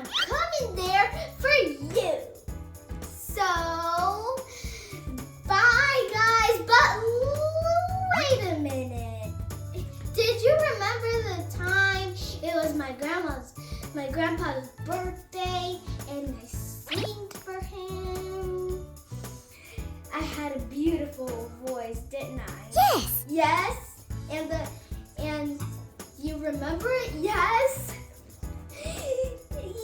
I'm coming there for you. So, bye guys, but wait a minute. Did you remember the time it was my grandpa's birthday and I sang for him? I had a beautiful voice, didn't I? Yes. Yes? And you remember it? Yes?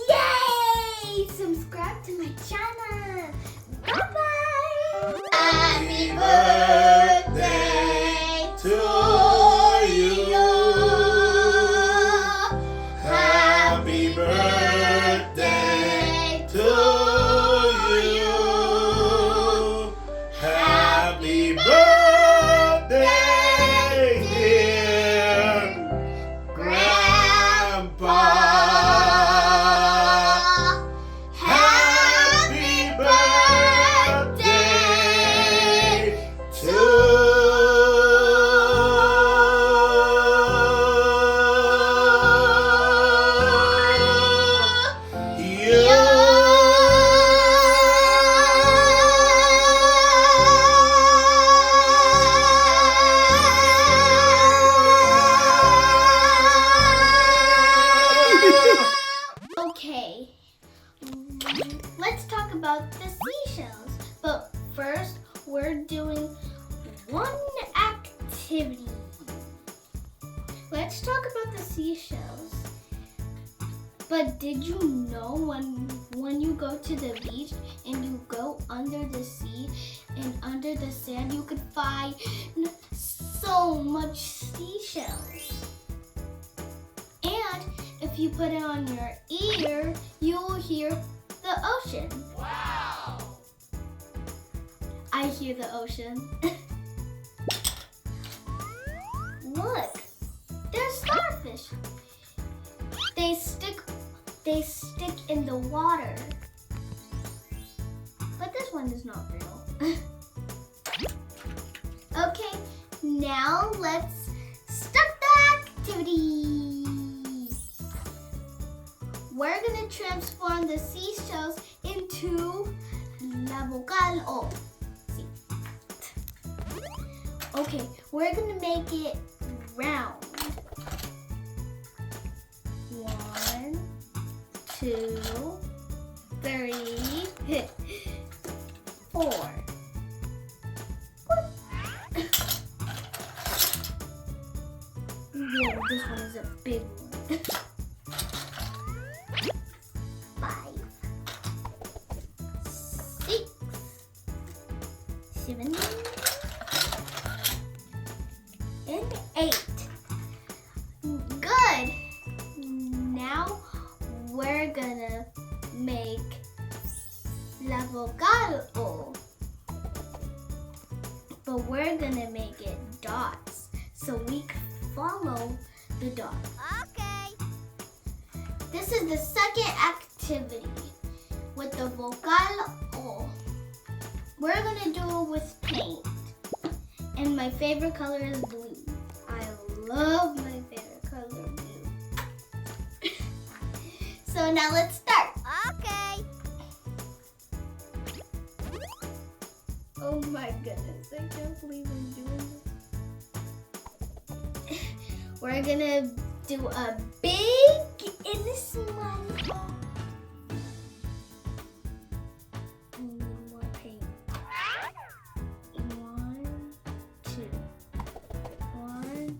Yay! Subscribe to my channel. Bye-bye. Happy birthday to you. Happy birthday to you. Happy birthday, dear Grandpa. Happy birthday to you. Okay, let's talk about the seashells. But first, we're doing one activity. Let's talk about the seashells. But did you know when you go to the beach and you go under the sea and under the sand, you could find so much seashells. And if you put it on your ear, you will hear the ocean. Wow! I hear the ocean. Look, they're starfish. They stick in the water. But this one is not real. Okay, now let's start the activity. We're gonna transform the seashells into la vocal O. See. Okay, we're gonna make it round. 1, 2, 3, 4. Yeah, this one is a big one. 5, 6, 7, and 8. Good. Now we're gonna make la vocal O. But we're gonna make it dots so we can follow the dots. Okay. This is the second activity with the vocal O. We're gonna do it with paint. And my favorite color is blue. I love my favorite color, blue. So now let's start. Okay. Oh my goodness, I can't believe I'm doing this. We're gonna do a big and a small O. More paint. 1, 2. 1,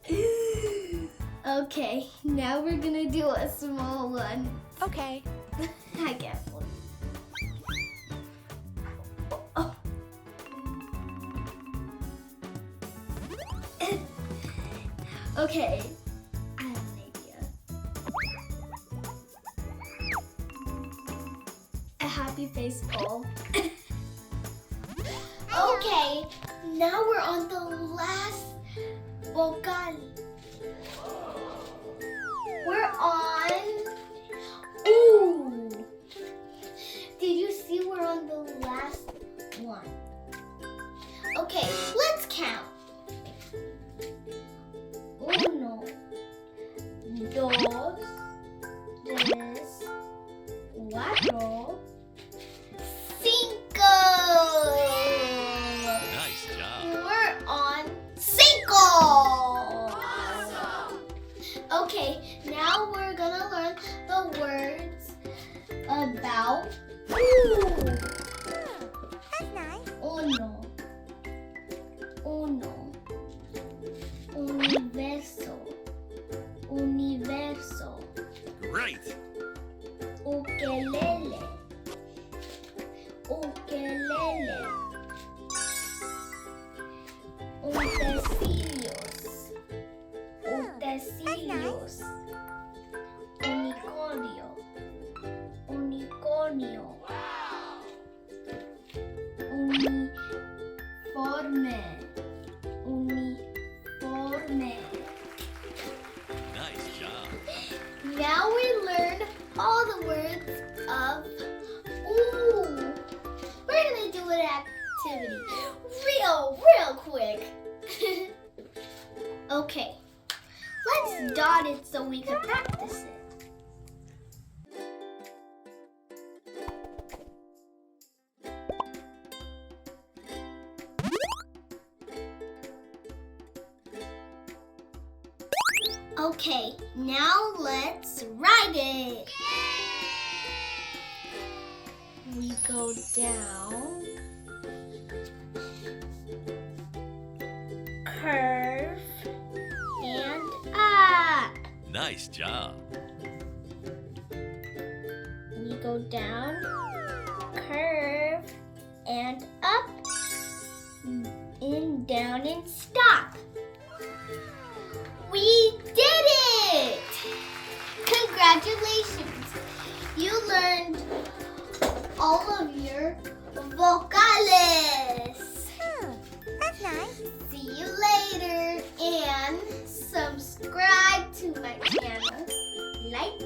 2. Okay, now we're gonna do a small one. Okay. I can't believe. Oh. Okay, I have an idea. A happy face bowl. Okay, now we're on the last vocal. We're on. Ooh! Did you see we're on the last one? Okay, let's count. 1, 2, Uno. Universo. Universo. Great. Ukelele. Ukelele. Utensilios. Utensilios. Unicornio. Unicornio. Uniforme. Uniforme. Nice job. Now we learned all the words of ooh. We're gonna do an activity real quick. Okay, let's dot it so we can practice it. Okay, now let's write it. We go down, curve, and up. Nice job. We go down, curve, and up, and down, and stop. We did it! Congratulations! You learned all of your vocales. That's nice. See you later and subscribe to my channel. Like